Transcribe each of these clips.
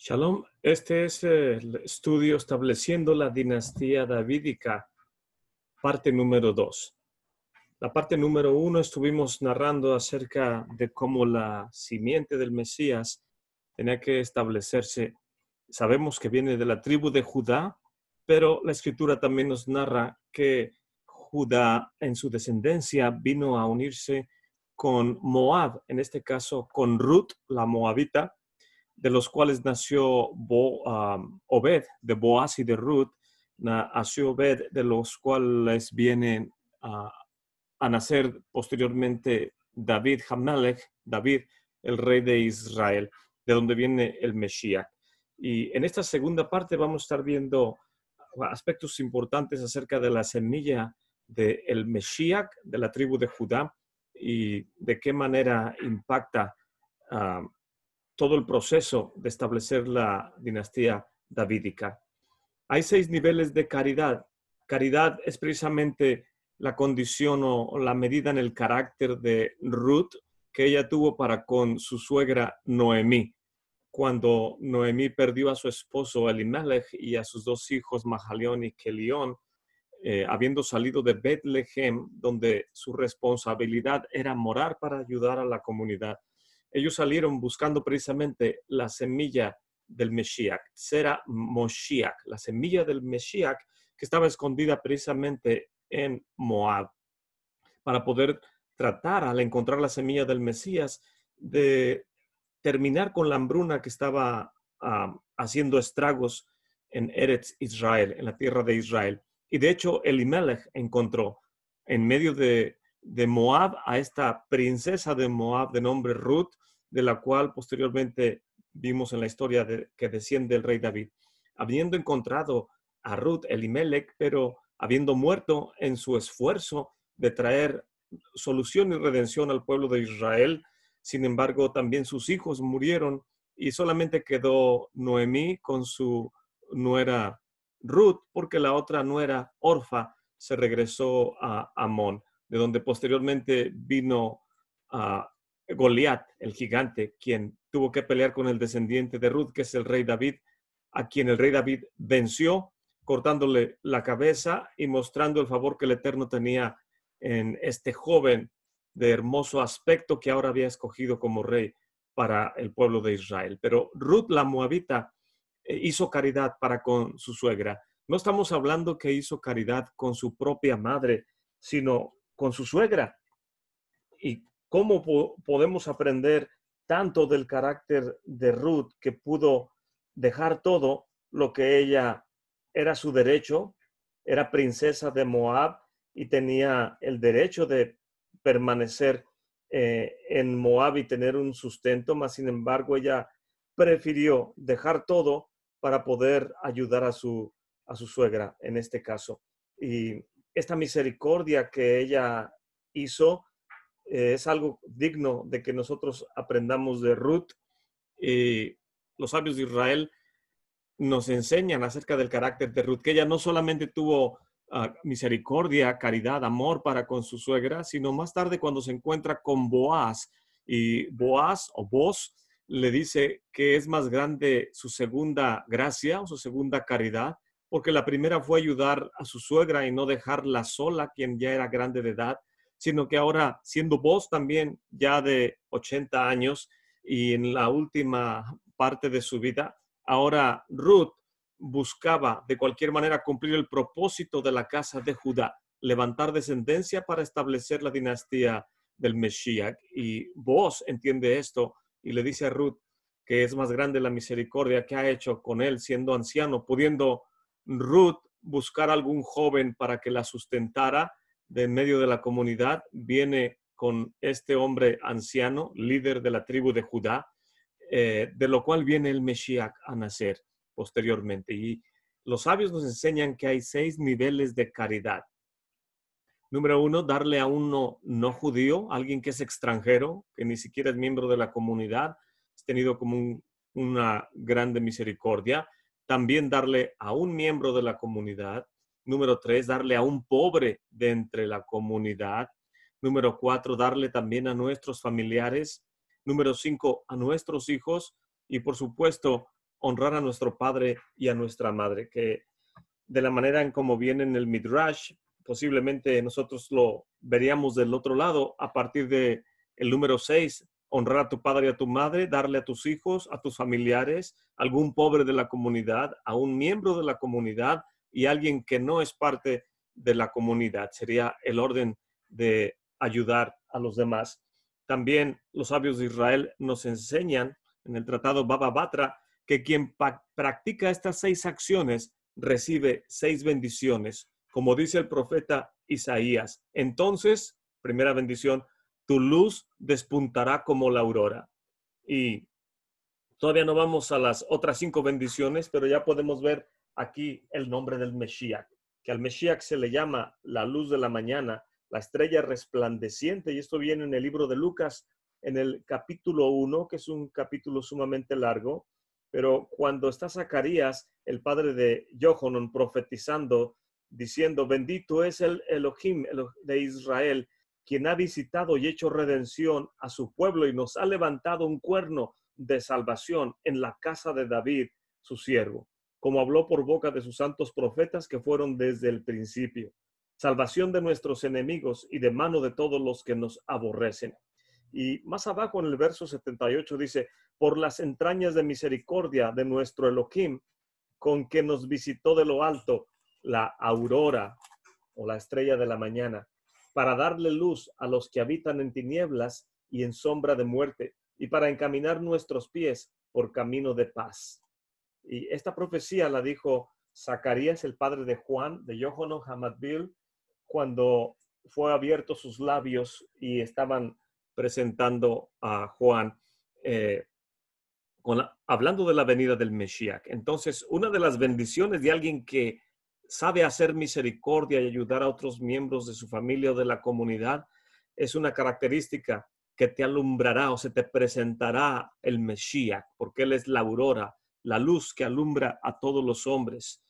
Shalom, este es el estudio estableciendo la dinastía davídica, parte número 2. La parte número 1 estuvimos narrando acerca de cómo la simiente del Mesías tenía que establecerse. Sabemos que viene de la tribu de Judá, pero la escritura también nos narra que Judá en su descendencia vino a unirse con Moab, en este caso con Ruth, la moabita, de los cuales nació Obed, de Boaz y de Ruth, nació Obed, de los cuales vienen a nacer posteriormente David Hamelech, David, el rey de Israel, de donde viene el Mesías. Y en esta segunda parte vamos a estar viendo aspectos importantes acerca de la semilla del Mesías, de la tribu de Judá, y de qué manera impacta todo el proceso de establecer la dinastía davídica. Hay 6 niveles de caridad. Caridad es precisamente la condición o la medida en el carácter de Ruth que ella tuvo para con su suegra Noemí. Cuando Noemí perdió a su esposo Elimelech y a sus 2 hijos Mahalión y Kelión, habiendo salido de Betlehem, donde su responsabilidad era morar para ayudar a la comunidad. Ellos salieron buscando precisamente la semilla del Mesías, Sera Moshiach, la semilla del Mesías que estaba escondida precisamente en Moab, para poder tratar, al encontrar la semilla del Mesías, de terminar con la hambruna que estaba haciendo estragos en Eretz Israel, en la tierra de Israel. Y de hecho, Elimelech encontró en medio de Moab a esta princesa de Moab de nombre Ruth, de la cual posteriormente vimos en la historia que desciende el rey David. Habiendo encontrado a Ruth, Elimelech, pero habiendo muerto en su esfuerzo de traer solución y redención al pueblo de Israel, sin embargo, también sus hijos murieron y solamente quedó Noemí con su nuera Ruth, porque la otra nuera, Orfa, se regresó a Amón, de donde posteriormente vino a Goliat, el gigante, quien tuvo que pelear con el descendiente de Ruth, que es el rey David, a quien el rey David venció, cortándole la cabeza y mostrando el favor que el Eterno tenía en este joven de hermoso aspecto que ahora había escogido como rey para el pueblo de Israel. Pero Ruth la moabita hizo caridad para con su suegra. No estamos hablando que hizo caridad con su propia madre, sino con su suegra. ¿Y cómo podemos aprender tanto del carácter de Ruth, que pudo dejar todo lo que ella era su derecho, era princesa de Moab y tenía el derecho de permanecer en Moab y tener un sustento, mas sin embargo ella prefirió dejar todo para poder ayudar a su suegra en este caso? Y esta misericordia que ella hizo es algo digno de que nosotros aprendamos de Ruth. Y los sabios de Israel nos enseñan acerca del carácter de Ruth, que ella no solamente tuvo misericordia, caridad, amor para con su suegra, sino más tarde cuando se encuentra con Boaz, y Boaz o Boz le dice que es más grande su segunda gracia o su segunda caridad, porque la primera fue ayudar a su suegra y no dejarla sola, quien ya era grande de edad, sino que ahora, siendo Boz también ya de 80 años y en la última parte de su vida, ahora Ruth buscaba de cualquier manera cumplir el propósito de la casa de Judá, levantar descendencia para establecer la dinastía del Mesías. Y Boaz entiende esto y le dice a Ruth que es más grande la misericordia que ha hecho con él siendo anciano, pudiendo Ruth buscar algún joven para que la sustentara de en medio de la comunidad. Viene con este hombre anciano, líder de la tribu de Judá, de lo cual viene el Mesías a nacer posteriormente. Y los sabios nos enseñan que hay 6 niveles de caridad. Número 1, darle a uno no judío, alguien que es extranjero, que ni siquiera es miembro de la comunidad, es tenido como una grande misericordia. También darle a un miembro de la comunidad. Número 3, darle a un pobre de entre la comunidad. Número 4, darle también a nuestros familiares. Número 5, a nuestros hijos. Y por supuesto, honrar a nuestro padre y a nuestra madre, que de la manera en como viene en el Midrash, posiblemente nosotros lo veríamos del otro lado a partir de el número 6, honrar a tu padre y a tu madre, darle a tus hijos, a tus familiares, a algún pobre de la comunidad, a un miembro de la comunidad y alguien que no es parte de la comunidad. Sería el orden de ayudar a los demás. También los sabios de Israel nos enseñan en el tratado Baba Batra que quien practica estas 6 acciones recibe 6 bendiciones, como dice el profeta Isaías. Entonces, primera bendición, tu luz despuntará como la aurora. Y todavía no vamos a las otras 5 bendiciones, pero ya podemos ver aquí el nombre del Mesías, que al Mesías se le llama la luz de la mañana, la estrella resplandeciente, y esto viene en el libro de Lucas, en el capítulo 1, que es un capítulo sumamente largo, pero cuando está Zacarías, el padre de Johanan, profetizando, diciendo, bendito es el Elohim de Israel, quien ha visitado y hecho redención a su pueblo y nos ha levantado un cuerno de salvación en la casa de David, su siervo, como habló por boca de sus santos profetas que fueron desde el principio. Salvación de nuestros enemigos y de mano de todos los que nos aborrecen. Y más abajo en el verso 78 dice, por las entrañas de misericordia de nuestro Elohim, con que nos visitó de lo alto la aurora o la estrella de la mañana, para darle luz a los que habitan en tinieblas y en sombra de muerte, y para encaminar nuestros pies por camino de paz. Y esta profecía la dijo Zacarías, el padre de Juan, de Yohanan Hamadbil, cuando fue abierto sus labios y estaban presentando a Juan, hablando de la venida del Mesías. Entonces, una de las bendiciones de alguien que sabe hacer misericordia y ayudar a otros miembros de su familia o de la comunidad es una característica que te alumbrará o se te presentará el Mesías, porque Él es la aurora, la luz que alumbra a todos los hombres.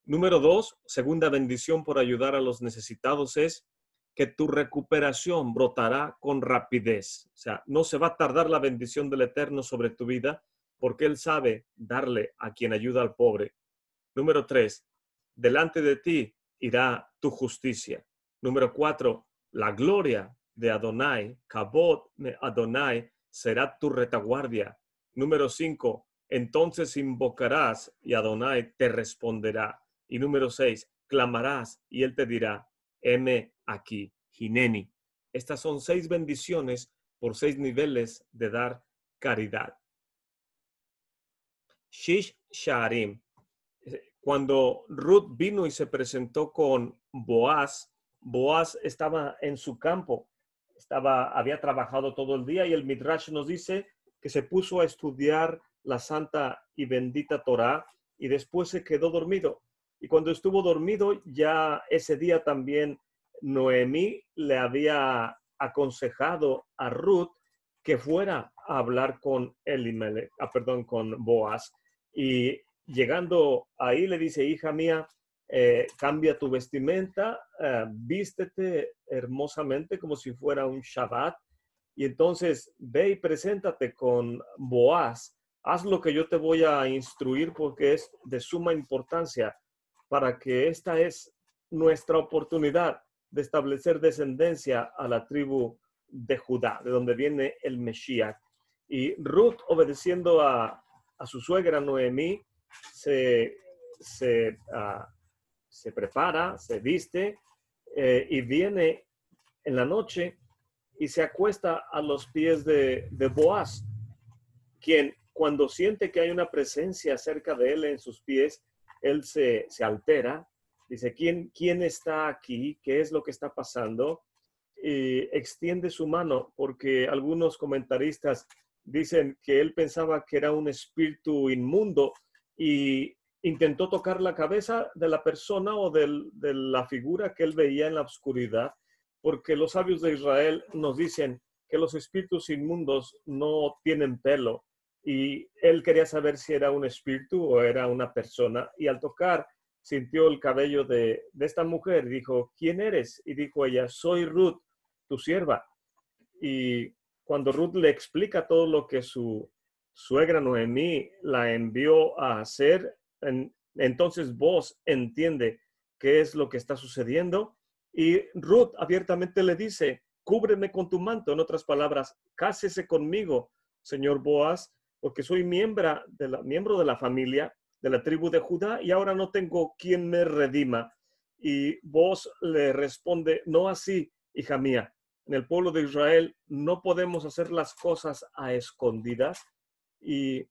Número 2, segunda bendición por ayudar a los necesitados es que tu recuperación brotará con rapidez. O sea, no se va a tardar la bendición del Eterno sobre tu vida porque Él sabe darle a quien ayuda al pobre. Número 3, delante de ti irá tu justicia. Número 4, la gloria de Adonai, Kabod de Adonai, será tu retaguardia. Número 5, entonces invocarás y Adonai te responderá. Y número 6, clamarás y Él te dirá, heme aquí, Hineni. Estas son 6 bendiciones por 6 niveles de dar caridad. Shish Sha'arim. Cuando Ruth vino y se presentó con Boaz, Boaz estaba en su campo, había trabajado todo el día y el Midrash nos dice que se puso a estudiar la santa y bendita Torá y después se quedó dormido. Y cuando estuvo dormido, ya ese día también Noemí le había aconsejado a Ruth que fuera a hablar con con Boaz. Y llegando ahí le dice, hija mía, cambia tu vestimenta, vístete hermosamente como si fuera un Shabbat. Y entonces ve y preséntate con Boaz. Haz lo que yo te voy a instruir porque es de suma importancia para que esta es nuestra oportunidad de establecer descendencia a la tribu de Judá, de donde viene el Mesías. Y Ruth, obedeciendo a su suegra Noemí, se prepara, se viste y viene en la noche y se acuesta a los pies de Boaz, quien cuando siente que hay una presencia cerca de él en sus pies, él se altera, dice, ¿quién está aquí? ¿Qué es lo que está pasando? Y extiende su mano, porque algunos comentaristas dicen que él pensaba que era un espíritu inmundo y intentó tocar la cabeza de la persona o de la figura que él veía en la oscuridad, porque los sabios de Israel nos dicen que los espíritus inmundos no tienen pelo, y él quería saber si era un espíritu o era una persona, y al tocar sintió el cabello de esta mujer y dijo, ¿quién eres? Y dijo ella, soy Ruth, tu sierva. Y cuando Ruth le explica todo lo que su suegra Noemí la envió a hacer. Entonces vos entiende qué es lo que está sucediendo. Y Ruth abiertamente le dice, cúbreme con tu manto. En otras palabras, cásese conmigo, señor Boaz, porque soy miembro de la familia, de la tribu de Judá, y ahora no tengo quien me redima. Y Boaz le responde, no así, hija mía. En el pueblo de Israel no podemos hacer las cosas a escondidas. Y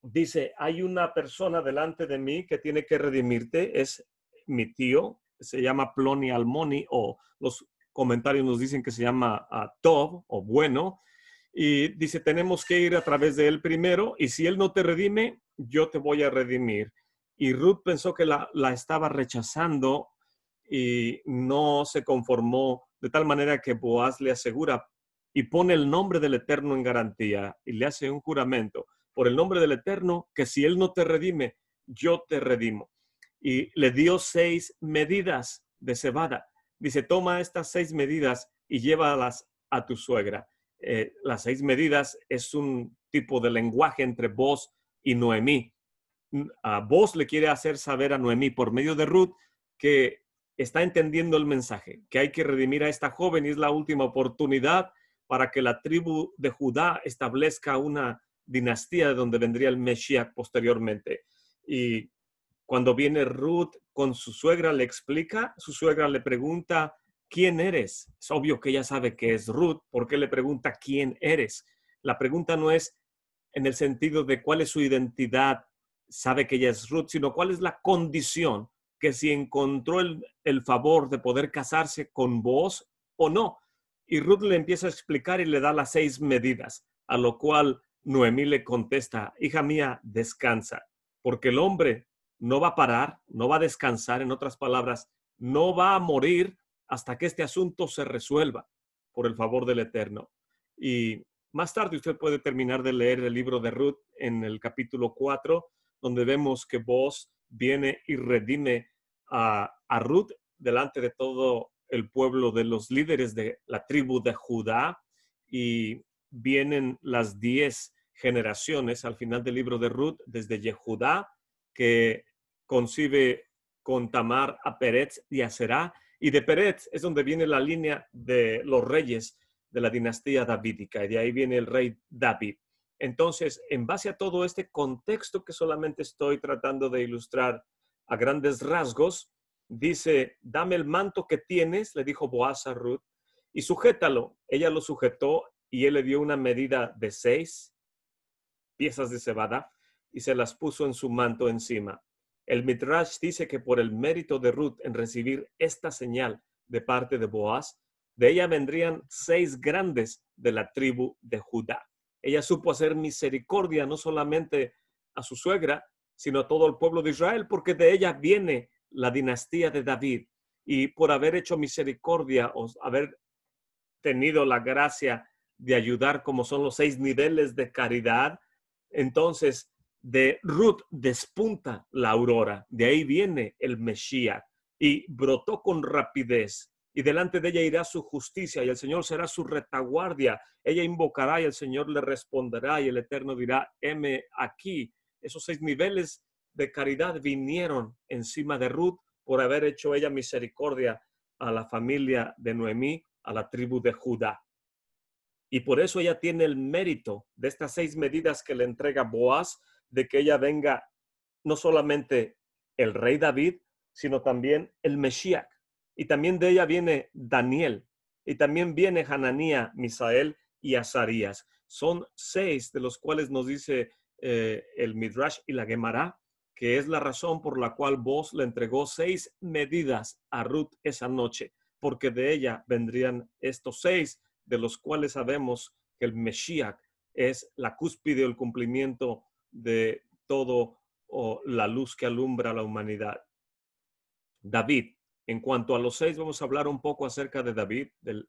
dice, hay una persona delante de mí que tiene que redimirte, es mi tío, se llama Ploni Almoni, o los comentarios nos dicen que se llama Tov, o bueno, y dice, tenemos que ir a través de él primero, y si él no te redime, yo te voy a redimir. Y Ruth pensó que la estaba rechazando y no se conformó, de tal manera que Boaz le asegura y pone el nombre del Eterno en garantía y le hace un juramento por el nombre del Eterno, que si él no te redime, yo te redimo. Y le dio 6 medidas de cebada. Dice, toma estas 6 medidas y llévalas a tu suegra. Las 6 medidas es un tipo de lenguaje entre vos y Noemí. Vos le quiere hacer saber a Noemí por medio de Ruth que está entendiendo el mensaje, que hay que redimir a esta joven y es la última oportunidad para que la tribu de Judá establezca una dinastía de donde vendría el Mesías posteriormente. Y cuando viene Ruth con su suegra, le explica, su suegra le pregunta, ¿quién eres? Es obvio que ella sabe que es Ruth, ¿por qué le pregunta quién eres? La pregunta no es en el sentido de cuál es su identidad, sabe que ella es Ruth, sino cuál es la condición, que si encontró el favor de poder casarse con vos o no. Y Ruth le empieza a explicar y le da las 6 medidas, a lo cual Noemí le contesta, hija mía, descansa, porque el hombre no va a parar, no va a descansar, en otras palabras, no va a morir hasta que este asunto se resuelva por el favor del Eterno. Y más tarde usted puede terminar de leer el libro de Ruth en el capítulo 4, donde vemos que Boaz viene y redime a Ruth delante de todo el pueblo de los líderes de la tribu de Judá, y vienen las 10 generaciones al final del libro de Ruth, desde Yehudá, que concibe con Tamar a Peretz y a Será, y de Peretz es donde viene la línea de los reyes de la dinastía davídica, y de ahí viene el rey David. Entonces, en base a todo este contexto que solamente estoy tratando de ilustrar a grandes rasgos, dice, dame el manto que tienes, le dijo Boaz a Ruth, y sujétalo. Ella lo sujetó y él le dio una medida de 6 piezas de cebada y se las puso en su manto encima. El Midrash dice que por el mérito de Ruth en recibir esta señal de parte de Boaz, de ella vendrían 6 grandes de la tribu de Judá. Ella supo hacer misericordia no solamente a su suegra, sino a todo el pueblo de Israel, porque de ella viene la dinastía de David. Y por haber hecho misericordia o haber tenido la gracia de ayudar, como son los 6 niveles de caridad, entonces de Ruth despunta la aurora. De ahí viene el Mesías y brotó con rapidez. Y delante de ella irá su justicia y el Señor será su retaguardia. Ella invocará y el Señor le responderá y el Eterno dirá, heme aquí. Esos 6 niveles de caridad vinieron encima de Ruth por haber hecho ella misericordia a la familia de Noemí, a la tribu de Judá. Y por eso ella tiene el mérito de estas 6 medidas que le entrega Boaz, de que ella venga no solamente el rey David, sino también el Mesías. Y también de ella viene Daniel. Y también viene Hananía, Misael y Azarías. Son 6 de los cuales nos dice el Midrash y la Gemara, que es la razón por la cual Boaz le entregó 6 medidas a Ruth esa noche, porque de ella vendrían estos 6, de los cuales sabemos que el Mesías es la cúspide o el cumplimiento de todo la luz que alumbra a la humanidad. David, en cuanto a los 6, vamos a hablar un poco acerca de David, el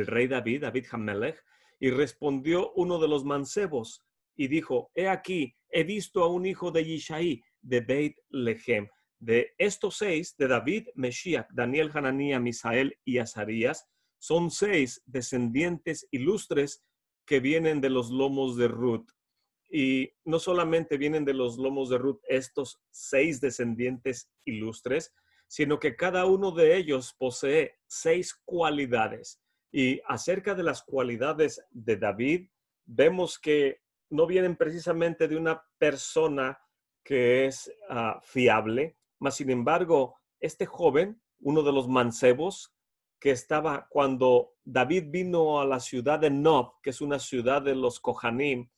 rey David, David Hamelech, y respondió uno de los mancebos y dijo, he aquí, he visto a un hijo de Yishai, de Beit Lehem. De estos 6, de David, Mesías, Daniel, Hananía, Misael y Azarías, son 6 descendientes ilustres que vienen de los lomos de Ruth. Y no solamente vienen de los lomos de Ruth estos 6 descendientes ilustres, sino que cada uno de ellos posee 6 cualidades. Y acerca de las cualidades de David, vemos que no vienen precisamente de una persona que es fiable, mas sin embargo, este joven, uno de los mancebos, que estaba cuando David vino a la ciudad de Nob, que es una ciudad de los Kohanim,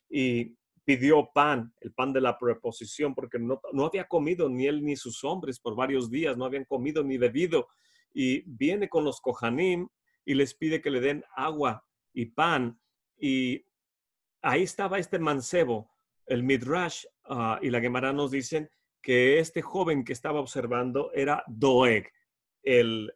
y pidió pan, el pan de la preposición, porque no había comido ni él ni sus hombres por varios días, no habían comido ni bebido, y viene con los Kohanim y les pide que le den agua y pan, y ahí estaba este mancebo. El Midrash y la Gemara nos dicen que este joven que estaba observando era Doeg, el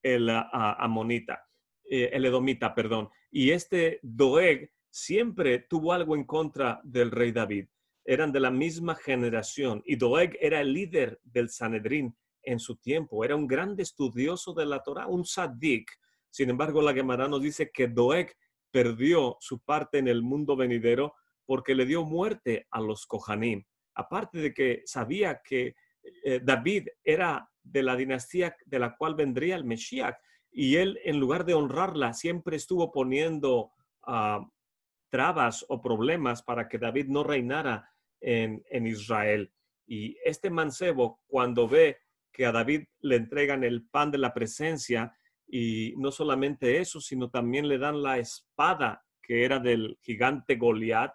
amonita, el edomita, perdón. Y este Doeg siempre tuvo algo en contra del rey David. Eran de la misma generación y Doeg era el líder del Sanedrín en su tiempo. Era un gran estudioso de la Torá, un sadik. Sin embargo, la Gemara nos dice que Doeg perdió su parte en el mundo venidero porque le dio muerte a los Kohanim. Aparte de que sabía que David era de la dinastía de la cual vendría el Mesías, y él, en lugar de honrarla, siempre estuvo poniendo trabas o problemas para que David no reinara en Israel. Y este mancebo, cuando ve que a David le entregan el pan de la presencia, y no solamente eso, sino también le dan la espada que era del gigante Goliat,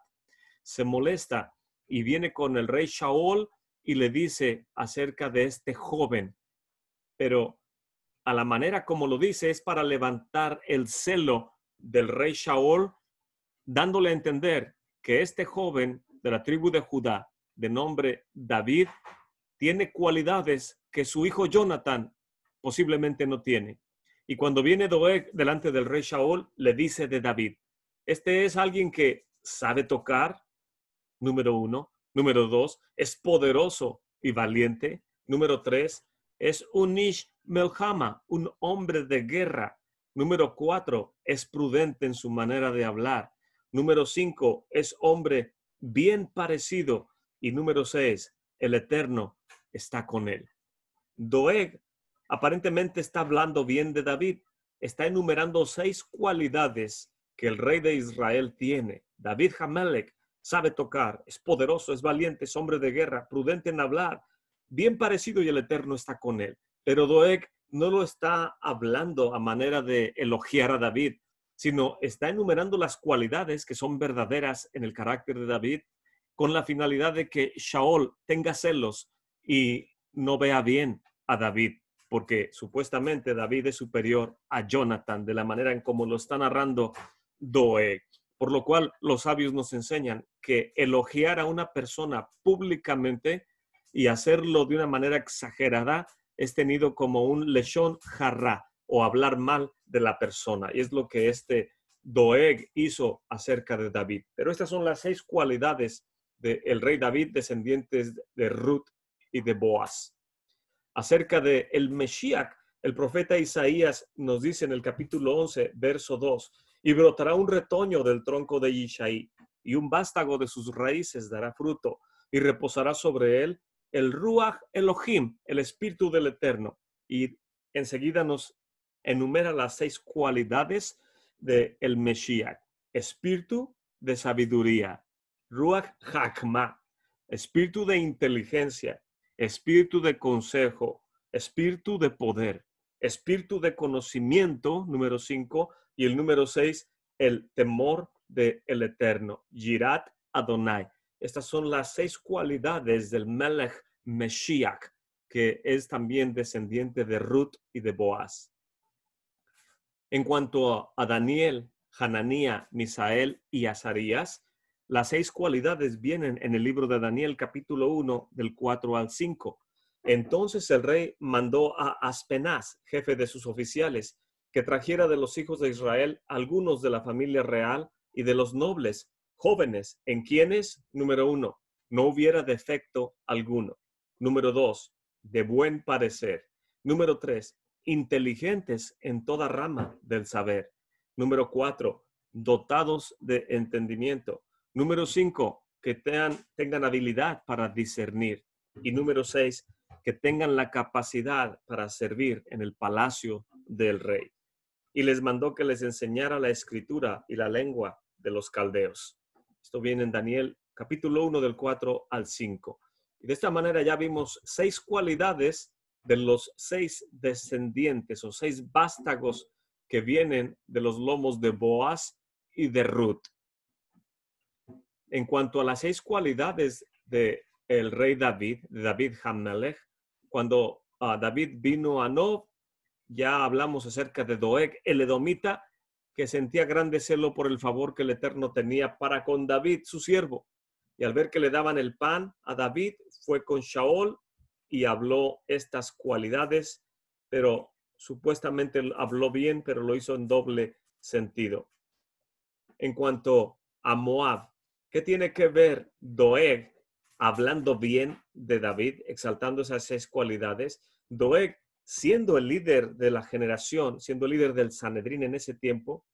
se molesta y viene con el rey Shaul y le dice acerca de este joven, pero a la manera como lo dice es para levantar el celo del rey Shaul, dándole a entender que este joven de la tribu de Judá, de nombre David, tiene cualidades que su hijo Jonathan posiblemente no tiene. Y cuando viene Doeg delante del rey Shaul, le dice de David, este es alguien que sabe tocar, número 1. Número 2, es poderoso y valiente. Número 3, es un ish melchama, un hombre de guerra. Número 4, es prudente en su manera de hablar. Número 5, es hombre bien parecido. Y número 6, el Eterno está con él. Doeg aparentemente está hablando bien de David. Está enumerando 6 cualidades que el rey de Israel tiene. David Hamelech sabe tocar, es poderoso, es valiente, es hombre de guerra, prudente en hablar, bien parecido y el Eterno está con él. Pero Doeg no lo está hablando a manera de elogiar a David, sino está enumerando las cualidades que son verdaderas en el carácter de David con la finalidad de que Shaul tenga celos y no vea bien a David, porque supuestamente David es superior a Jonathan de la manera en como lo está narrando Doeg. Por lo cual los sabios nos enseñan que elogiar a una persona públicamente y hacerlo de una manera exagerada es tenido como un leshon jarra o hablar mal de la persona. Y es lo que este Doeg hizo acerca de David. Pero estas son las 6 cualidades del rey David, descendientes de Ruth y de Boaz. Acerca de el Mesías, el profeta Isaías nos dice en el capítulo 11, verso 2, y brotará un retoño del tronco de Yishai, y un vástago de sus raíces dará fruto, y reposará sobre él el Ruach Elohim, el Espíritu del Eterno. Y enseguida nos enumera las 6 cualidades del Mesías. Espíritu de sabiduría, Ruach Hakma, espíritu de inteligencia, espíritu de consejo, espíritu de poder, espíritu de conocimiento, número 5, y el número 6, el temor del Eterno, Yirat Adonai. Estas son las 6 cualidades del Melech Meshiach, que es también descendiente de Ruth y de Boaz. En cuanto a Daniel, Hananía, Misael y Azarías, las 6 cualidades vienen en el libro de Daniel, capítulo 1, del 4 al 5. Entonces el rey mandó a Aspenaz, jefe de sus oficiales, que trajera de los hijos de Israel algunos de la familia real y de los nobles, jóvenes, en quienes, número 1, no hubiera defecto alguno. Número 2, de buen parecer. Número 3, inteligentes en toda rama del saber. Número 4, dotados de entendimiento. Número 5, que tengan habilidad para discernir. Y número 6, que tengan la capacidad para servir en el palacio del rey. Y les mandó que les enseñara la escritura y la lengua de los caldeos. Esto viene en Daniel capítulo 1 del 4 al 5. Y de esta manera ya vimos 6 cualidades de los 6 descendientes o 6 vástagos que vienen de los lomos de Boaz y de Ruth. En cuanto a las 6 cualidades del rey David, de David Hammelech, cuando David vino a Nob, ya hablamos acerca de Doeg, el edomita, que sentía grande celo por el favor que el Eterno tenía para con David, su siervo. Y al ver que le daban el pan a David, fue con Shaol y habló estas cualidades, pero supuestamente habló bien, pero lo hizo en doble sentido. En cuanto a Moab, ¿qué tiene que ver Doeg hablando bien de David, exaltando esas 6 cualidades? Doeg, siendo el líder de la generación, siendo el líder del Sanedrín en ese tiempo,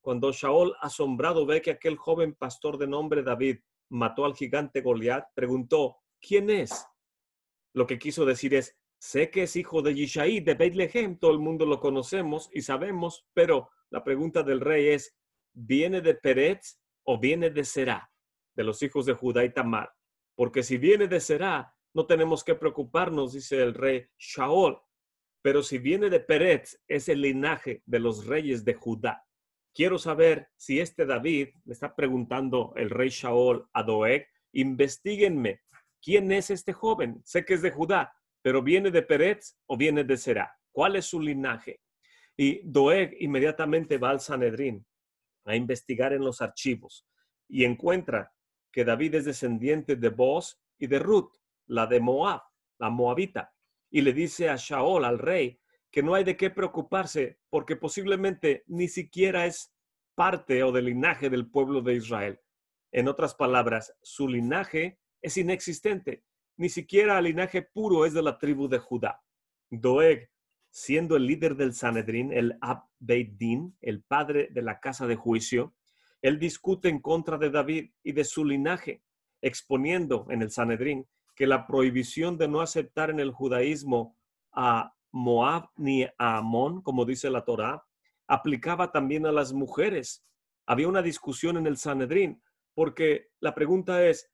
cuando Shaol, asombrado, ve que aquel joven pastor de nombre David mató al gigante Goliat, preguntó, ¿quién es? Lo que quiso decir es, sé que es hijo de Yishai, de Bethlehem, todo el mundo lo conocemos y sabemos, pero la pregunta del rey es, ¿viene de Peretz o viene de Será, de los hijos de Judá y Tamar? Porque si viene de Será, no tenemos que preocuparnos, dice el rey Shaol, pero si viene de Peretz, es el linaje de los reyes de Judá. Quiero saber si este David, le está preguntando el rey Shaol a Doeg, investíguenme, ¿quién es este joven? Sé que es de Judá, pero ¿viene de Peretz o viene de Será? ¿Cuál es su linaje? Y Doeg inmediatamente va al Sanedrín a investigar en los archivos y encuentra que David es descendiente de Boaz y de Ruth, la de Moab, la moabita, y le dice a Shaol, al rey, que no hay de qué preocuparse porque posiblemente ni siquiera es parte o del linaje del pueblo de Israel. En otras palabras, su linaje es inexistente. Ni siquiera el linaje puro es de la tribu de Judá. Doeg, siendo el líder del Sanedrín, el Ab Beit Din, el padre de la casa de juicio, él discute en contra de David y de su linaje, exponiendo en el Sanedrín que la prohibición de no aceptar en el judaísmo a Moab ni a Amón, como dice la Torá, aplicaba también a las mujeres. Había una discusión en el Sanedrín, porque la pregunta es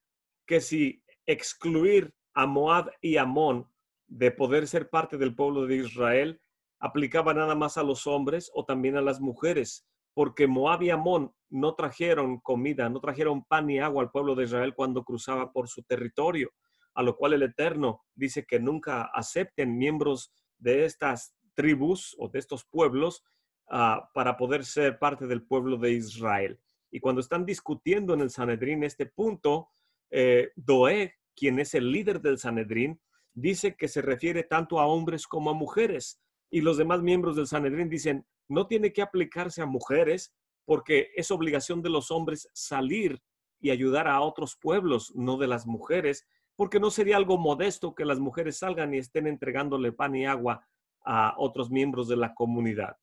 que si excluir a Moab y Amón de poder ser parte del pueblo de Israel aplicaba nada más a los hombres o también a las mujeres, porque Moab y Amón no trajeron comida, no trajeron pan ni agua al pueblo de Israel cuando cruzaba por su territorio, a lo cual el Eterno dice que nunca acepten miembros de estas tribus o de estos pueblos para poder ser parte del pueblo de Israel. Y cuando están discutiendo en el Sanedrín este punto, Doeg, quien es el líder del Sanedrín, dice que se refiere tanto a hombres como a mujeres. Y los demás miembros del Sanedrín dicen, no tiene que aplicarse a mujeres porque es obligación de los hombres salir y ayudar a otros pueblos, no de las mujeres, porque no sería algo modesto que las mujeres salgan y estén entregándole pan y agua a otros miembros de la comunidad.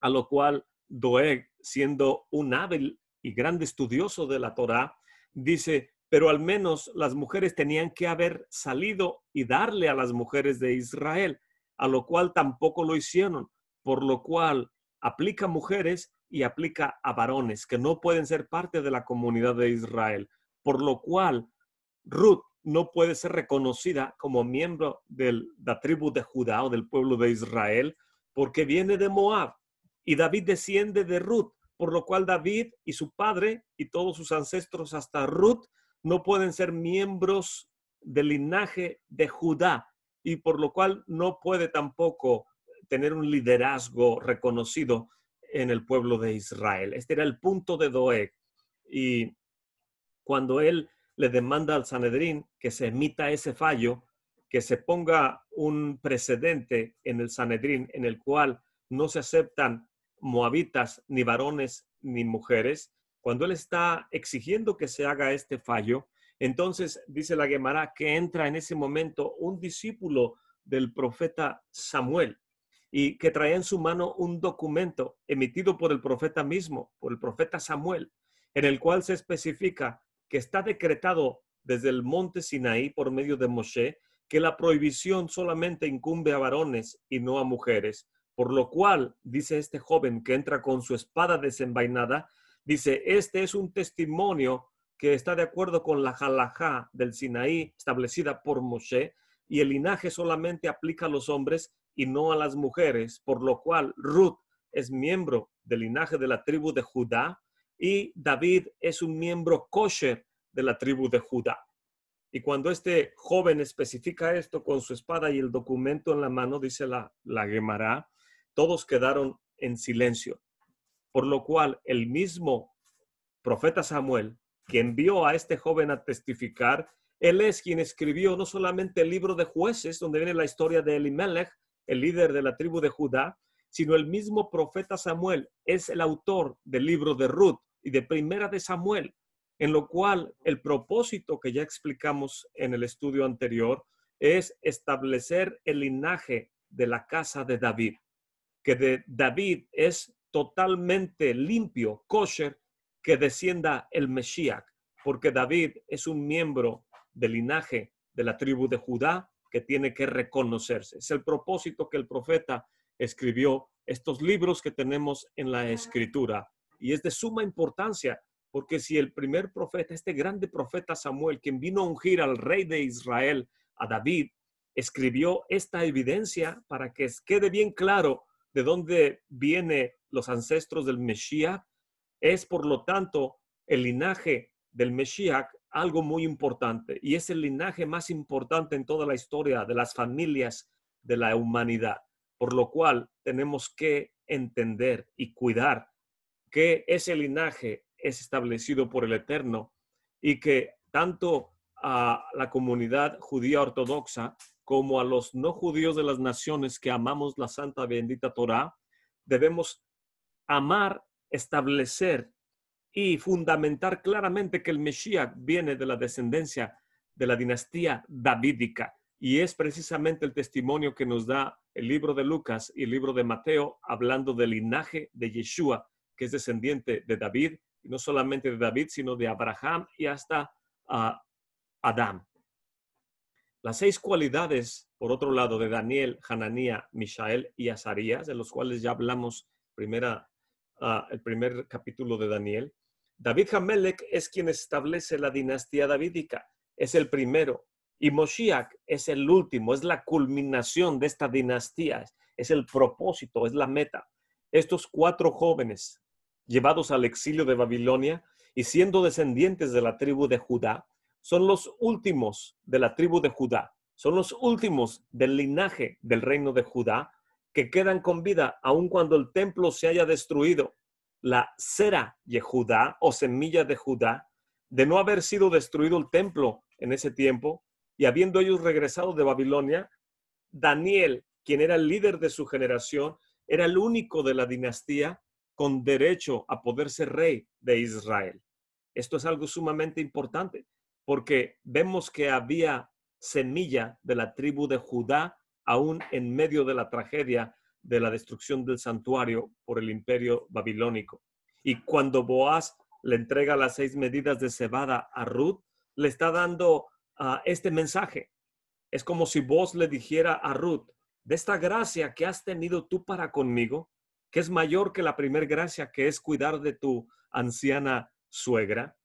A lo cual Doeg, siendo un hábil y grande estudioso de la Torá, dice, pero al menos las mujeres tenían que haber salido y darle a las mujeres de Israel, a lo cual tampoco lo hicieron, por lo cual aplica a mujeres y aplica a varones que no pueden ser parte de la comunidad de Israel, por lo cual Ruth no puede ser reconocida como miembro de la tribu de Judá o del pueblo de Israel porque viene de Moab y David desciende de Ruth, por lo cual David y su padre y todos sus ancestros hasta Ruth no pueden ser miembros del linaje de Judá y por lo cual no puede tampoco tener un liderazgo reconocido en el pueblo de Israel. Este era el punto de Doeg. Y cuando él le demanda al Sanedrín que se emita ese fallo, que se ponga un precedente en el Sanedrín en el cual no se aceptan moabitas, ni varones, ni mujeres, cuando él está exigiendo que se haga este fallo, entonces dice la Gemara que entra en ese momento un discípulo del profeta Samuel y que traía en su mano un documento emitido por el profeta mismo, por el profeta Samuel, en el cual se especifica que está decretado desde el monte Sinaí por medio de Moshe, que la prohibición solamente incumbe a varones y no a mujeres. Por lo cual, dice este joven que entra con su espada desenvainada, dice, este es un testimonio que está de acuerdo con la halajá del Sinaí establecida por Moshe, y el linaje solamente aplica a los hombres y no a las mujeres, por lo cual Ruth es miembro del linaje de la tribu de Judá y David es un miembro kosher de la tribu de Judá. Y cuando este joven especifica esto con su espada y el documento en la mano, dice la Gemara, todos quedaron en silencio. Por lo cual el mismo profeta Samuel, que envió a este joven a testificar, él es quien escribió no solamente el libro de Jueces, donde viene la historia de Elimelech, el líder de la tribu de Judá, sino el mismo profeta Samuel es el autor del libro de Ruth y de Primera de Samuel, en lo cual el propósito que ya explicamos en el estudio anterior es establecer el linaje de la casa de David, que de David es totalmente limpio, kosher, que descienda el Mesías, porque David es un miembro del linaje de la tribu de Judá que tiene que reconocerse. Es el propósito que el profeta escribió estos libros que tenemos en la Escritura. Y es de suma importancia, porque si el primer profeta, este grande profeta Samuel, quien vino a ungir al rey de Israel, a David, escribió esta evidencia para que quede bien claro de dónde vienen los ancestros del Mesías, es por lo tanto el linaje del Mesías algo muy importante, y es el linaje más importante en toda la historia de las familias de la humanidad, por lo cual tenemos que entender y cuidar que ese linaje es establecido por el Eterno y que tanto a la comunidad judía ortodoxa como a los no judíos de las naciones que amamos la santa bendita Torá, debemos amar, establecer y fundamentar claramente que el Mesías viene de la descendencia de la dinastía davídica. Y es precisamente el testimonio que nos da el libro de Lucas y el libro de Mateo, hablando del linaje de Yeshua, que es descendiente de David, y no solamente de David, sino de Abraham y hasta Adán. Las 6 cualidades, por otro lado, de Daniel, Hananía, Mishael y Azarías, de los cuales ya hablamos el primer capítulo de Daniel. David Hamelech es quien establece la dinastía davídica, es el primero, y Moshiach es el último, es la culminación de esta dinastía, es el propósito, es la meta. Estos 4 jóvenes llevados al exilio de Babilonia y siendo descendientes de la tribu de Judá, son los últimos de la tribu de Judá, son los últimos del linaje del reino de Judá que quedan con vida aun cuando el templo se haya destruido. La cera de Judá o semilla de Judá, de no haber sido destruido el templo en ese tiempo y habiendo ellos regresado de Babilonia, Daniel, quien era el líder de su generación, era el único de la dinastía con derecho a poder ser rey de Israel. Esto es algo sumamente importante porque vemos que había semilla de la tribu de Judá aún en medio de la tragedia de la destrucción del santuario por el imperio babilónico. Y cuando Boaz le entrega las 6 medidas de cebada a Ruth, le está dando este mensaje. Es como si Boaz le dijera a Ruth, de esta gracia que has tenido tú para conmigo, que es mayor que la primer gracia, que es cuidar de tu anciana suegra,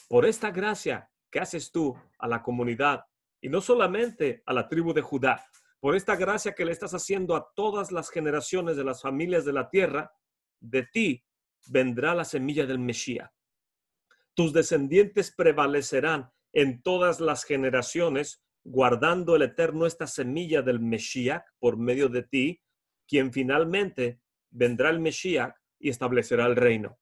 por esta gracia que haces tú a la comunidad, y no solamente a la tribu de Judá, por esta gracia que le estás haciendo a todas las generaciones de las familias de la tierra, de ti vendrá la semilla del Mesías. Tus descendientes prevalecerán en todas las generaciones, guardando el Eterno esta semilla del Mesías por medio de ti, quien finalmente vendrá el Mesías y establecerá el reino.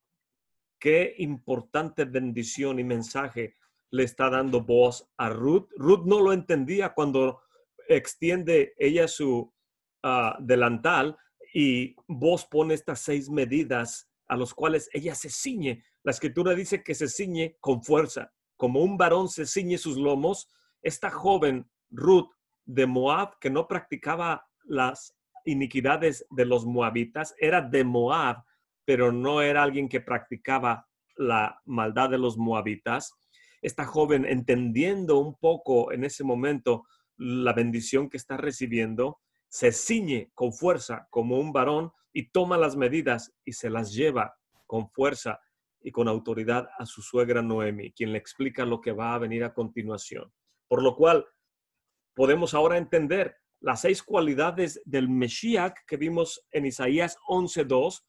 Qué importante bendición y mensaje le está dando Boaz a Ruth. Ruth no lo entendía cuando extiende ella su delantal y Boaz pone estas 6 medidas a los cuales ella se ciñe. La escritura dice que se ciñe con fuerza. Como un varón se ciñe sus lomos, esta joven Ruth de Moab, que no practicaba las iniquidades de los moabitas, era de Moab, pero no era alguien que practicaba la maldad de los moabitas. esta joven, entendiendo un poco en ese momento la bendición que está recibiendo, se ciñe con fuerza como un varón y toma las medidas y se las lleva con fuerza y con autoridad a su suegra Noemi, quien le explica lo que va a venir a continuación. Por lo cual, podemos ahora entender las 6 cualidades del Mesías que vimos en Isaías 11:2,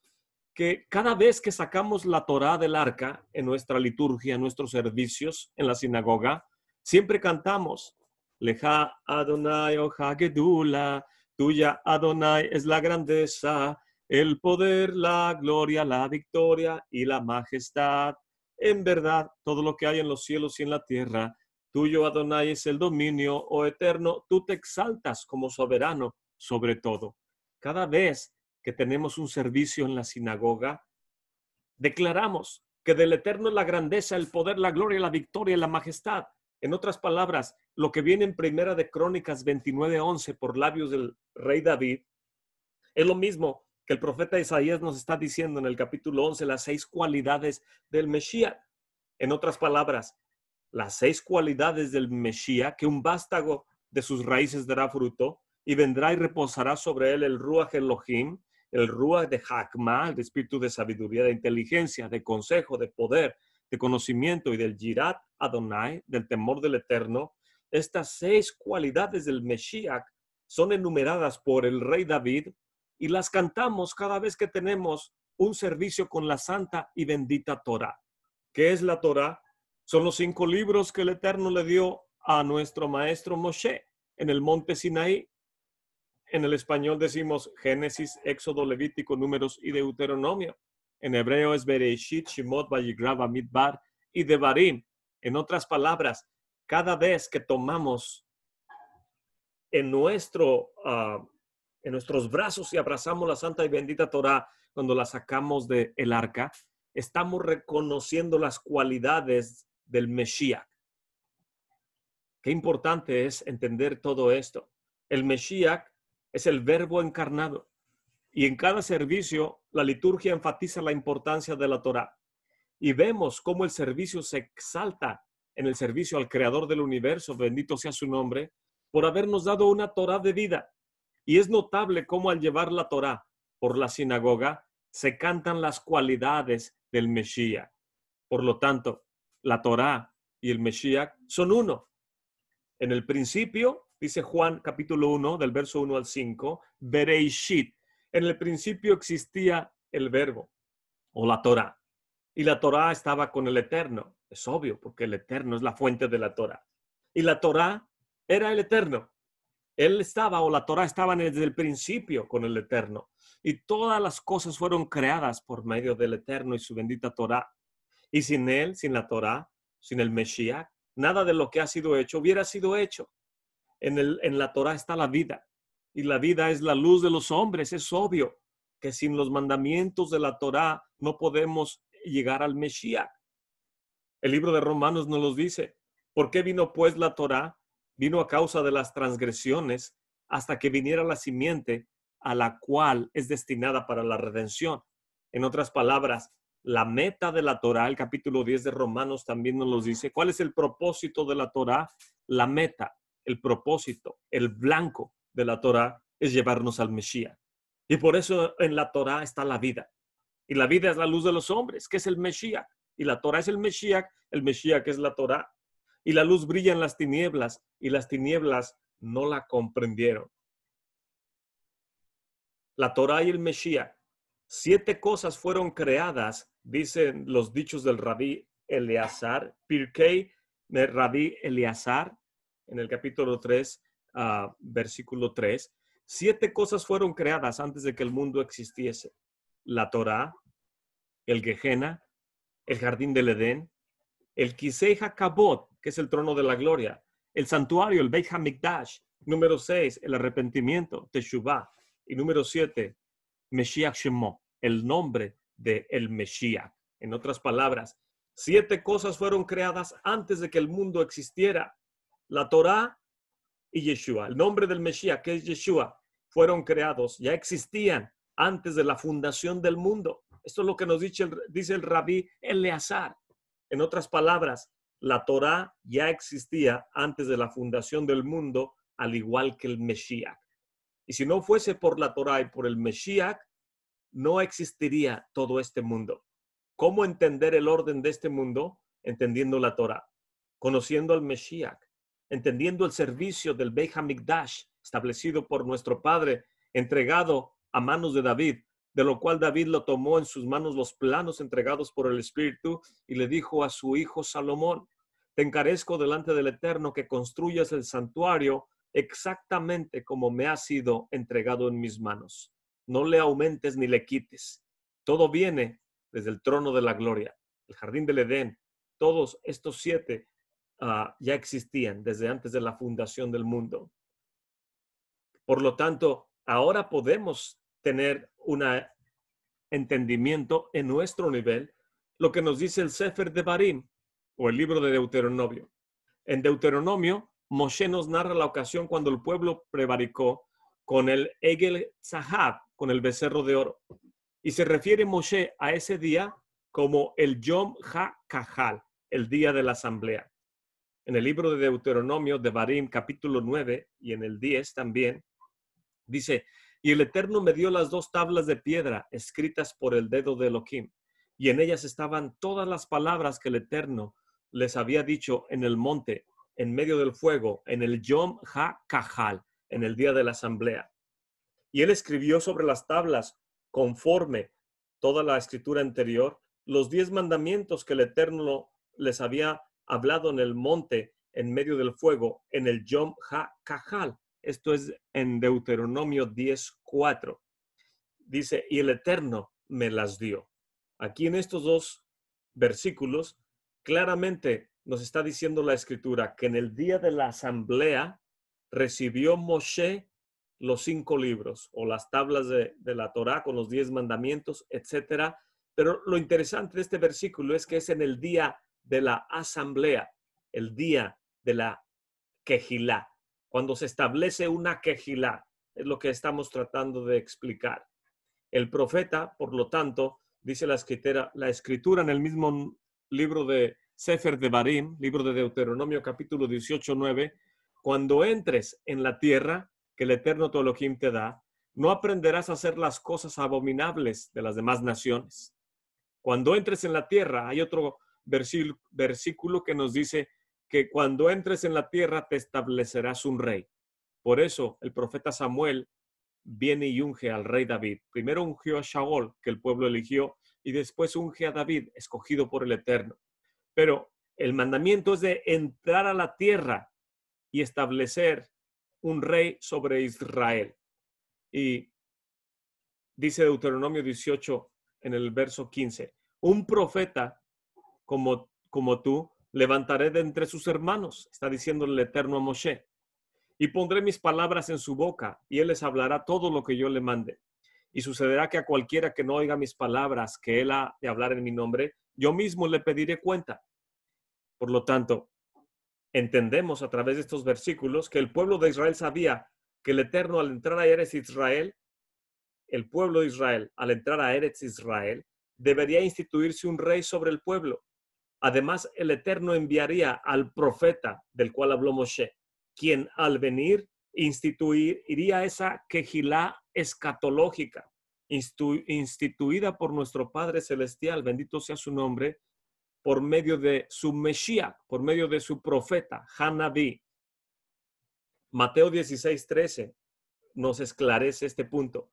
que cada vez que sacamos la Torá del arca en nuestra liturgia, en nuestros servicios, en la sinagoga, siempre cantamos, Leja Adonai o Hagedula, tuya Adonai es la grandeza, el poder, la gloria, la victoria y la majestad. En verdad, todo lo que hay en los cielos y en la tierra, tuyo Adonai es el dominio, oh eterno, tú te exaltas como soberano sobre todo. Cada vez que tenemos un servicio en la sinagoga, declaramos que del Eterno es la grandeza, el poder, la gloria, la victoria y la majestad. En otras palabras, lo que viene en Primera de Crónicas 29:11 por labios del rey David, es lo mismo que el profeta Isaías nos está diciendo en el capítulo 11, las 6 cualidades del Mesías. En otras palabras, las 6 cualidades del Mesías, que un vástago de sus raíces dará fruto, y vendrá y reposará sobre él el Ruach Elohim, el Ruach de Hakma, el espíritu de sabiduría, de inteligencia, de consejo, de poder, de conocimiento y del Yirat Adonai, del temor del Eterno. Estas 6 cualidades del Mesías son enumeradas por el rey David y las cantamos cada vez que tenemos un servicio con la santa y bendita Torá. ¿Qué es la Torá? Son los 5 libros que el Eterno le dio a nuestro maestro Moshe en el monte Sinaí. En el español decimos Génesis, Éxodo, Levítico, Números y Deuteronomio. En hebreo es Bereshit, Shemot, Vayikra, Bamidbar y Devarim. En otras palabras, cada vez que tomamos en nuestros brazos y abrazamos la santa y bendita Torá, cuando la sacamos del arca, estamos reconociendo las cualidades del Mesías. Qué importante es entender todo esto. El Mesías es el verbo encarnado. Y en cada servicio, la liturgia enfatiza la importancia de la Torá. Y vemos cómo el servicio se exalta en el servicio al Creador del universo, bendito sea su nombre, por habernos dado una Torá de vida. Y es notable cómo al llevar la Torá por la sinagoga, se cantan las cualidades del Mesías. Por lo tanto, la Torá y el Mesías son uno. En el principio, dice Juan capítulo 1, del verso 1 al 5, Bereishit. En el principio existía el verbo o la Torá. Y la Torá estaba con el Eterno. Es obvio, porque el Eterno es la fuente de la Torá. Y la Torá era el Eterno. Él estaba, o la Torá estaba desde el principio con el Eterno. Y todas las cosas fueron creadas por medio del Eterno y su bendita Torá. Y sin él, sin la Torá, sin el Mesías, nada de lo que ha sido hecho hubiera sido hecho. En la Torá está la vida. Y la vida es la luz de los hombres. Es obvio que sin los mandamientos de la Torá no podemos llegar al Mesías. El libro de Romanos nos los dice. ¿Por qué vino pues la Torá? Vino a causa de las transgresiones hasta que viniera la simiente a la cual es destinada para la redención. En otras palabras, la meta de la Torá, el capítulo 10 de Romanos también nos lo dice. ¿Cuál es el propósito de la Torá? La meta, el propósito, el blanco de la Torá es llevarnos al Mesías. Y por eso en la Torá está la vida. Y la vida es la luz de los hombres, que es el Mesías. Y la Torá es el Mesías que es la Torá. Y la luz brilla en las tinieblas, y las tinieblas no la comprendieron. La Torá y el Mesías. 7 cosas fueron creadas, dicen los dichos del Rabí Eleazar, Pirkei de Rabí Eleazar, en el capítulo 3, versículo 3. 7 cosas fueron creadas antes de que el mundo existiese. La Torá, el Gehenna, el jardín del Edén, el Kisei HaKavod, que es el trono de la gloria, el santuario, el Beit HaMikdash, número 6, el arrepentimiento, Teshuvah, y número 7, Meshiach Shemo, el nombre de el Mesías. En otras palabras, 7 cosas fueron creadas antes de que el mundo existiera. La Torá y Yeshua, el nombre del Mesías, que es Yeshua, fueron creados, ya existían antes de la fundación del mundo. Esto es lo que nos dice el Rabí Eleazar. En otras palabras, la Torá ya existía antes de la fundación del mundo, al igual que el Mesías. Y si no fuese por la Torá y por el Mesías, no existiría todo este mundo. ¿Cómo entender el orden de este mundo? Entendiendo la Torá, conociendo al Mesías, entendiendo el servicio del Beit HaMikdash establecido por nuestro Padre, entregado a manos de David, de lo cual David lo tomó en sus manos los planos entregados por el Espíritu y le dijo a su hijo Salomón: te encarezco delante del Eterno que construyas el santuario exactamente como me ha sido entregado en mis manos. No le aumentes ni le quites. Todo viene desde el trono de la gloria, el jardín del Edén. Todos estos 7 ya existían desde antes de la fundación del mundo. Por lo tanto, ahora podemos tener un entendimiento en nuestro nivel, lo que nos dice el Sefer Devarim, o el libro de Deuteronomio. En Deuteronomio, Moshe nos narra la ocasión cuando el pueblo prevaricó con el Egel Zahab, con el becerro de oro. Y se refiere Moshe a ese día como el Yom HaKahal, el día de la asamblea. En el libro de Deuteronomio, Devarim, capítulo 9, y en el 10 también, dice: y el Eterno me dio las 2 tablas de piedra escritas por el dedo de Elohim, y en ellas estaban todas las palabras que el Eterno les había dicho en el monte, en medio del fuego, en el Yom HaKahal, en el día de la asamblea. Y él escribió sobre las tablas, conforme toda la escritura anterior, los 10 mandamientos que el Eterno les había hablado en el monte, en medio del fuego, en el Yom HaKahal. Esto es en Deuteronomio 10:4. Dice: y el Eterno me las dio. Aquí en estos 2 versículos, claramente nos está diciendo la escritura que en el día de la asamblea recibió Moshe los 5 libros o las tablas de la Torá con los 10 mandamientos, etcétera. Pero lo interesante de este versículo es que es en el día de la asamblea, el día de la Kehilá, cuando se establece una Kehilá, es lo que estamos tratando de explicar. El profeta, por lo tanto, dice la escritura en el mismo libro de Sefer Devarim, libro de Deuteronomio, capítulo 18:9, cuando entres en la tierra que el Eterno tu Elohim te da, no aprenderás a hacer las cosas abominables de las demás naciones. Cuando entres en la tierra, hay otro versículo que nos dice que cuando entres en la tierra te establecerás un rey. Por eso el profeta Samuel viene y unge al rey David. Primero ungió a Shaul, que el pueblo eligió, y después unge a David, escogido por el Eterno. Pero el mandamiento es de entrar a la tierra y establecer un rey sobre Israel. Y dice Deuteronomio 18 en el verso 15, un profeta como tú levantaré de entre sus hermanos, está diciendo el Eterno a Moshe, y pondré mis palabras en su boca, y él les hablará todo lo que yo le mande. Y sucederá que a cualquiera que no oiga mis palabras, que él ha de hablar en mi nombre, yo mismo le pediré cuenta. Por lo tanto, entendemos a través de estos versículos que el pueblo de Israel sabía que el Eterno, al entrar a Eretz Israel, el pueblo de Israel, al entrar a Eretz Israel, debería instituirse un rey sobre el pueblo. Además, el Eterno enviaría al profeta del cual habló Moshe, quien al venir instituiría esa Kehilá escatológica, instituida por nuestro Padre Celestial, bendito sea su nombre, por medio de su Mesías, por medio de su profeta, Hanabí. Mateo 16:13 nos esclarece este punto.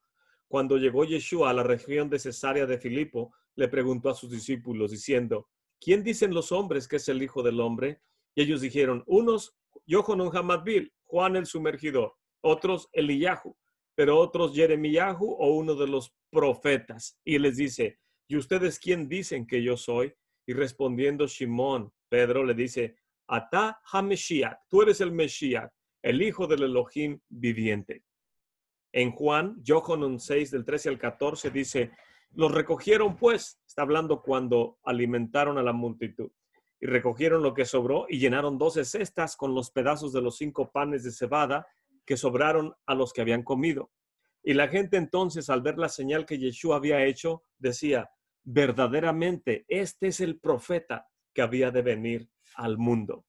Cuando llegó Yeshua a la región de Cesarea de Filipo, le preguntó a sus discípulos diciendo: ¿quién dicen los hombres que es el Hijo del Hombre? Y ellos dijeron: unos, Yohanan Hamadbil, Juan el Sumergidor; otros, Eliyahu; pero otros, Jeremiyahu o uno de los profetas. Y les dice: ¿y ustedes quién dicen que yo soy? Y respondiendo Shimón, Pedro, le dice: Atá HaMeshiach, tú eres el Mesías, el Hijo del Elohim viviente. En Juan, Yohanan 6, del 13 al 14, dice: los recogieron pues, está hablando cuando alimentaron a la multitud, y recogieron lo que sobró y llenaron 12 cestas con los pedazos de los 5 panes de cebada que sobraron a los que habían comido. Y la gente entonces, al ver la señal que Yeshua había hecho, decía: verdaderamente, este es el profeta que había de venir al mundo.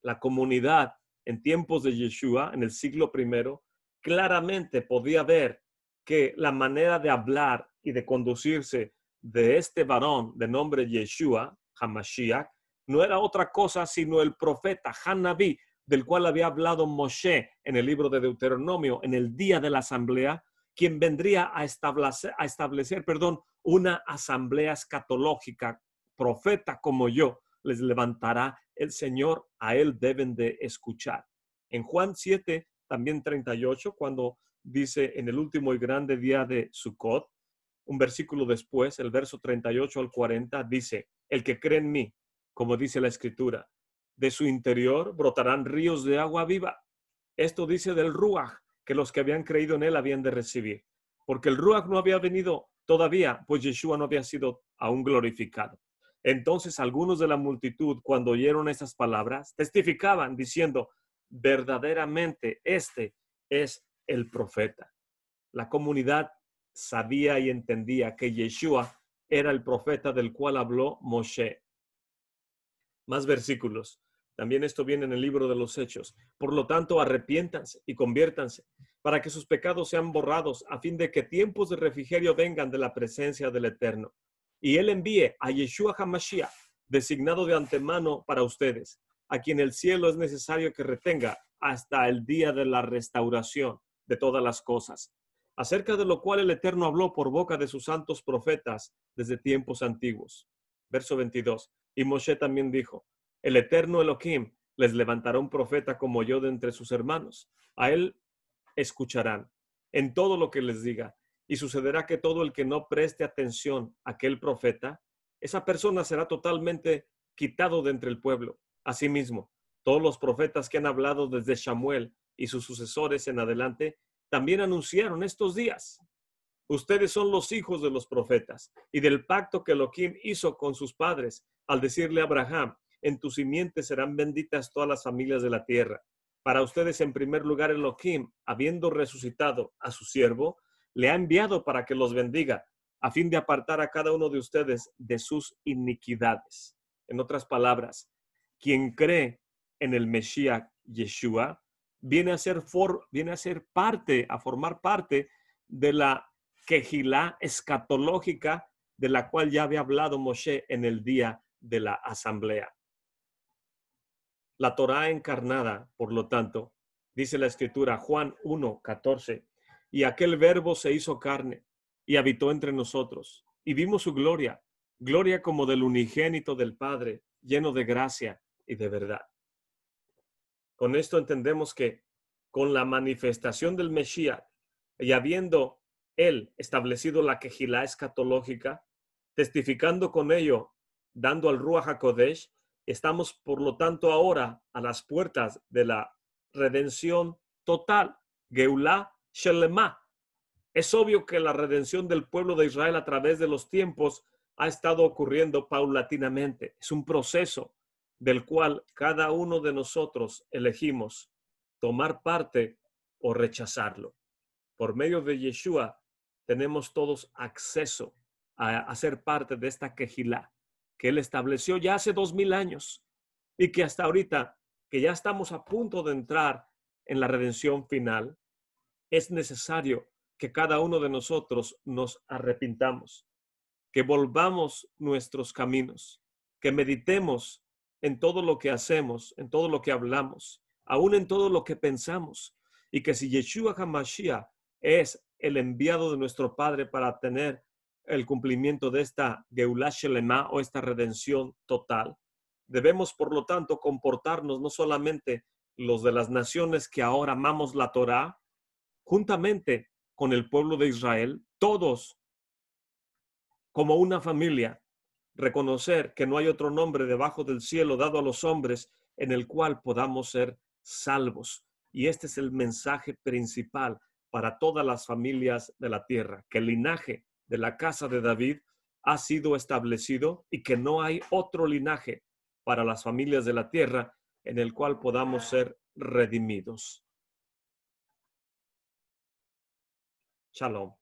La comunidad en tiempos de Yeshua, en el siglo I, claramente podía ver que la manera de hablar y de conducirse de este varón de nombre Yeshua, Hamashiach, no era otra cosa sino el profeta Hanabí, del cual había hablado Moshe en el libro de Deuteronomio, en el día de la asamblea, quien vendría a establecer una asamblea escatológica. Profeta como yo les levantará el Señor, a él deben de escuchar. En Juan 7, también 38, cuando dice en el último y grande día de Sukkot, un versículo después, el verso 38 al 40, dice: el que cree en mí, como dice la Escritura, de su interior brotarán ríos de agua viva. Esto dice del Ruach, que los que habían creído en él habían de recibir. Porque el Ruach no había venido todavía, pues Yeshua no había sido aún glorificado. Entonces algunos de la multitud, cuando oyeron estas palabras, testificaban diciendo: verdaderamente este es el profeta. La comunidad sabía y entendía que Yeshua era el profeta del cual habló Moshe. Más versículos. También esto viene en el libro de los Hechos. Por lo tanto, arrepiéntanse y conviértanse para que sus pecados sean borrados, a fin de que tiempos de refrigerio vengan de la presencia del Eterno. Y él envíe a Yeshua HaMashiach, designado de antemano para ustedes, a quien el cielo es necesario que retenga hasta el día de la restauración de todas las cosas, acerca de lo cual el Eterno habló por boca de sus santos profetas desde tiempos antiguos. Verso 22. Y Moshe también dijo: el Eterno Elohim les levantará un profeta como yo de entre sus hermanos. A él escucharán en todo lo que les diga. Y sucederá que todo el que no preste atención a aquel profeta, esa persona será totalmente quitado de entre el pueblo. Asimismo, todos los profetas que han hablado desde Samuel y sus sucesores en adelante, también anunciaron estos días. Ustedes son los hijos de los profetas y del pacto que Elohim hizo con sus padres al decirle a Abraham: en tu simiente serán benditas todas las familias de la tierra. Para ustedes, en primer lugar, Elohim, habiendo resucitado a su siervo, le ha enviado para que los bendiga, a fin de apartar a cada uno de ustedes de sus iniquidades. En otras palabras, quien cree en el Mesías Yeshua viene a formar parte de la Kehilá escatológica de la cual ya había hablado Moshe en el día de la asamblea. La Torá encarnada, por lo tanto, dice la Escritura, Juan 1:14, y aquel verbo se hizo carne y habitó entre nosotros, y vimos su gloria, gloria como del unigénito del Padre, lleno de gracia y de verdad. Con esto entendemos que con la manifestación del Mesías y habiendo él establecido la Kehilá escatológica, testificando con ello, dando al Ruach HaKodesh, estamos por lo tanto ahora a las puertas de la redención total, Geulá Shelema. Es obvio que la redención del pueblo de Israel a través de los tiempos ha estado ocurriendo paulatinamente. Es un proceso del cual cada uno de nosotros elegimos tomar parte o rechazarlo. Por medio de Yeshua tenemos todos acceso a ser parte de esta Kehilá que él estableció ya hace 2000 años y que hasta ahorita, que ya estamos a punto de entrar en la redención final, es necesario que cada uno de nosotros nos arrepintamos, que volvamos nuestros caminos, que meditemos en todo lo que hacemos, en todo lo que hablamos, aún en todo lo que pensamos, y que si Yeshua HaMashiach es el enviado de nuestro Padre para tener el cumplimiento de esta Geulá Shelema o esta redención total, debemos por lo tanto comportarnos no solamente los de las naciones que ahora amamos la Torá, juntamente con el pueblo de Israel, todos como una familia, reconocer que no hay otro nombre debajo del cielo dado a los hombres en el cual podamos ser salvos. Y este es el mensaje principal para todas las familias de la tierra, que el linaje de la casa de David ha sido establecido y que no hay otro linaje para las familias de la tierra en el cual podamos ser redimidos. Shalom.